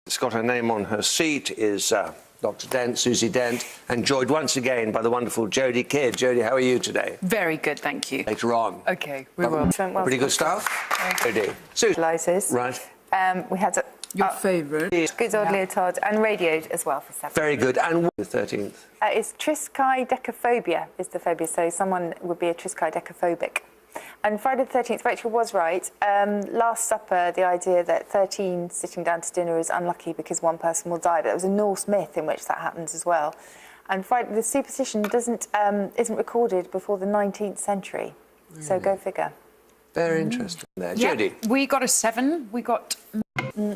It's got her name on her seat is Dr. Dent, Susie Dent, and joined once again by the wonderful Jodie Kidd. Jodie, how are you today? Very good, thank you. Later on. OK, we will. Pretty good stuff? Jodie. Susie. Right. We had your favourite. Good Old Leotard and radioed as well for 7. Very good. And the 13th? It's triskaidekaphobia is the phobia, so someone would be a triskaidekaphobic. And Friday the 13th, Rachel was right. Last Supper, the idea that 13 sitting down to dinner is unlucky because one person will die. But there was a Norse myth in which that happens as well. And Friday, the superstition isn't recorded before the 19th century. Really? So go figure. Very interesting there. Yeah. Jodie? We got a 7. We got...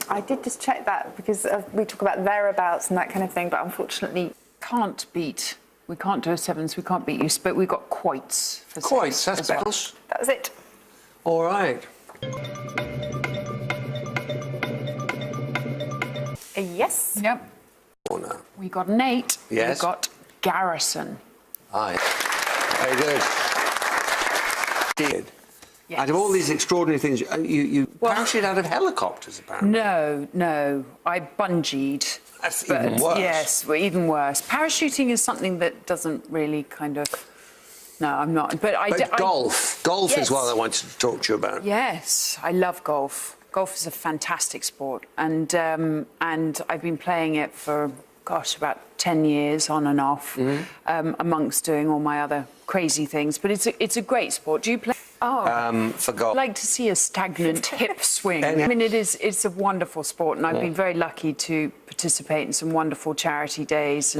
I did just check that because we talk about thereabouts and that kind of thing, but unfortunately... Can't beat... We can't do a 7s, we can't beat you, but we got quoits for 6. Quoits, that's better. Well. That was it. All right. Yes. Yep. Oh, no. We got an 8. Yes. We got garrison. Aye. Very good. Yes. Out of all these extraordinary things, you parachuted out of helicopters, apparently. No. I bungeed. That's even worse. Yes, well, even worse. Parachuting is something that doesn't really kind of... No, I'm not. But golf. Golf yes. is what I wanted to talk to you about. Yes, I love golf. Golf is a fantastic sport. And I've been playing it for, gosh, about 10 years on and off, amongst doing all my other crazy things. But it's a great sport. Do you play... Oh, for golf. I'd like to see a stagnant hip swing. I mean, it's a wonderful sport, and I've been very lucky to participate in some wonderful charity days,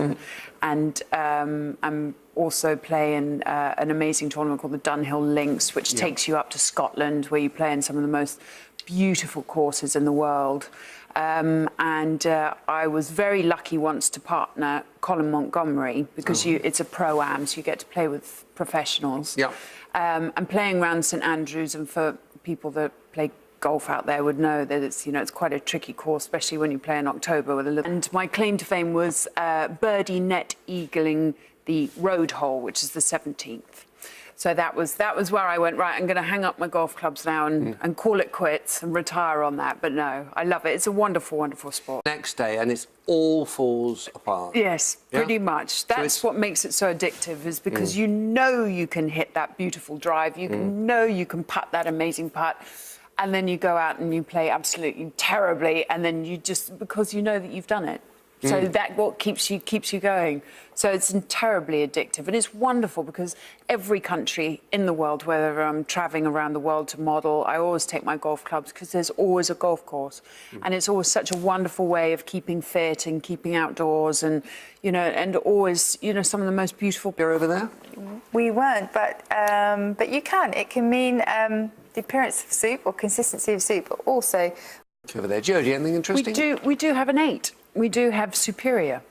and I'm also play in an amazing tournament called the Dunhill Links, which takes you up to Scotland, where you play in some of the most beautiful courses in the world. I was very lucky once to partner Colin Montgomery because it's a pro-am, so you get to play with professionals. Yeah. And playing around St Andrews, and for people that play golf out there would know that it's quite a tricky course, especially when you play in October with a little. And my claim to fame was birdie net eagling the road hole, which is the 17th. So that was where I went, right, I'm going to hang up my golf clubs now and call it quits and retire on that. But no, I love it. It's a wonderful, wonderful sport. Next day, and it all falls apart. Yes, pretty much. That's what makes it so addictive, is because you know you can hit that beautiful drive, you know you can putt that amazing putt, and then you go out and you play absolutely terribly, and then you just, because you know that you've done it. So that's what keeps you going. So it's terribly addictive. And it's wonderful because every country in the world, whether I'm travelling around the world to model, I always take my golf clubs because there's always a golf course. And it's always such a wonderful way of keeping fit and keeping outdoors and, and always, some of the most beautiful... You're over there? We weren't, but you can. It can mean the appearance of soup or consistency of soup, but also... Over there. Jodie, anything interesting? We do have an 8. We do have superior.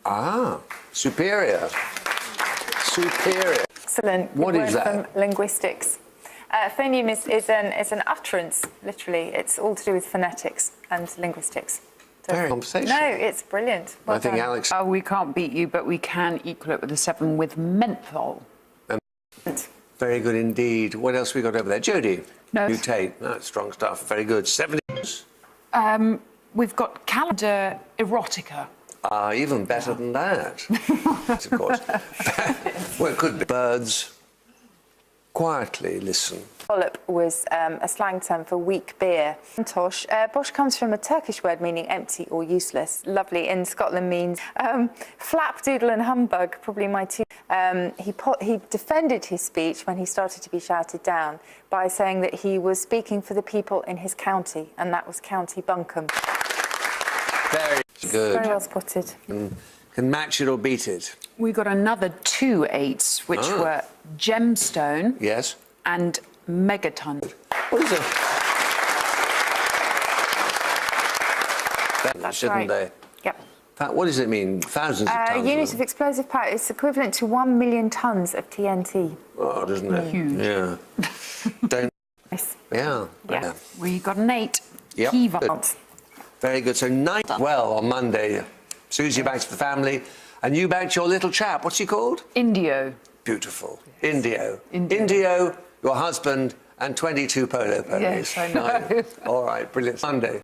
Ah, superior. Superior. Excellent. What is that? From linguistics. Phoneme is an utterance, literally. It's all to do with phonetics and linguistics. So, very conversation. No, it's brilliant. Well I think done. Alex... We can't beat you, but we can equal it with a 7 with menthol. Very good indeed. What else we got over there? Jodie? No. Mutate. No, strong stuff. Very good. 70. We've got calendar erotica. Ah, even better than that. Of course. Well, it could be. Birds quietly listen. Polyp was a slang term for weak beer. Tosh. Bosh comes from a Turkish word meaning empty or useless. Lovely. In Scotland means flap, doodle and humbug, probably my two. He defended his speech when he started to be shouted down by saying that he was speaking for the people in his county, and that was County Buncombe. Very good. Very well spotted. Can match it or beat it. We got another 2 8s, which were gemstone. Yes. And megaton. What is it? That's shouldn't right. they? Yep. What does it mean? Thousands of tons? Unit of explosive power. It's equivalent to 1 million tons of TNT. Oh, doesn't it? Huge. Yeah. Don't... Nice. Yeah. We got an 8. Yep. Kiva. Very good. So 9. Well, on Monday, Susie back to the family, and you back to your little chap. What's he called? Indio. Beautiful. Yes. Indio, your husband, and 22 polo ponies. Yes, I know. All right, brilliant. Monday.